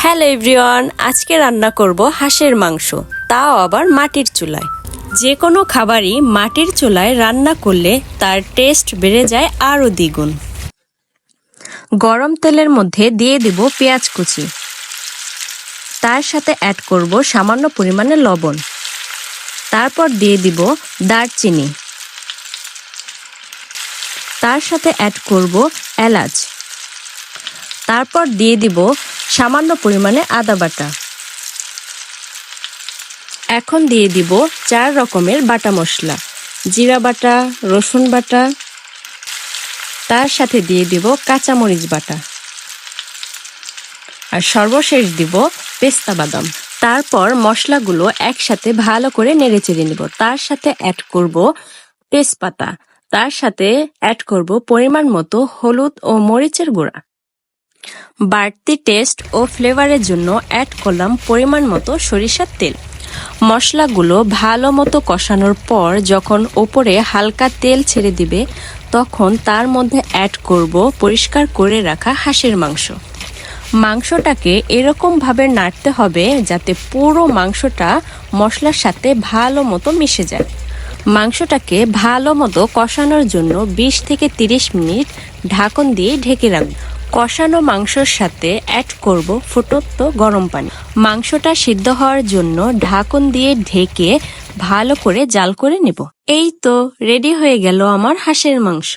Hello everyone, আজকে রান্না করব হাঁসের মাংস, তাও আবার মাটির চুলায়। যে কোনো খাবারই মাটির চুলায় রান্না করলে তার টেস্ট বেড়ে যায় আরও দ্বিগুণ। গরম তেলের মধ্যে দিয়ে দিব পেঁয়াজ কুচি, তার সাথে অ্যাড করব সামান্য পরিমাণে লবণ, তারপর দিয়ে দিব দারচিনি, তার সাথে অ্যাড করব এলাচ, তারপর দিয়ে দিব সামান্য পরিমাণে আদা বাটা। এখন দিয়ে দিব 4 রকমের বাটা মশলা, জিরা বাটা, রসুন বাটা, তার সাথে দিয়ে দিব কাঁচামরিচ বাটা, আর সর্বশেষ দিব পেস্তা বাদাম। তারপর মশলাগুলো একসাথে ভালো করে নেড়েচেড়ে নিব। তার সাথে অ্যাড করব তেজপাতা, তার সাথে অ্যাড করব পরিমাণ মতো হলুদ ও মরিচের গুঁড়া। বাড়তি টেস্ট ও ফ্লেভারের জন্য অ্যাড করলাম পরিমাণ মতো সরিষার তেল। মশলাগুলো ভালো মতো কষানোর পর যখন ওপরে হালকা তেল ছেড়ে দিবে, তখন তার মধ্যে অ্যাড করব পরিষ্কার করে রাখা হাঁসের মাংস। মাংসটাকে এরকমভাবে নাড়তে হবে যাতে পুরো মাংসটা মশলার সাথে ভালো মতো মিশে যায়। মাংসটাকে ভালো মতো কষানোর জন্য 20 থেকে 30 মিনিট ঢাকন দিয়ে ঢেকে রাখব। কষানো মাংসর সাথে অ্যাড করব ফুটন্ত গরম পানি। মাংসটা সিদ্ধ হওয়ার জন্য ঢাকন দিয়ে ঢেকে ভালো করে জাল করে নেব। এই তো রেডি হয়ে গেল আমার হাঁসের মাংস।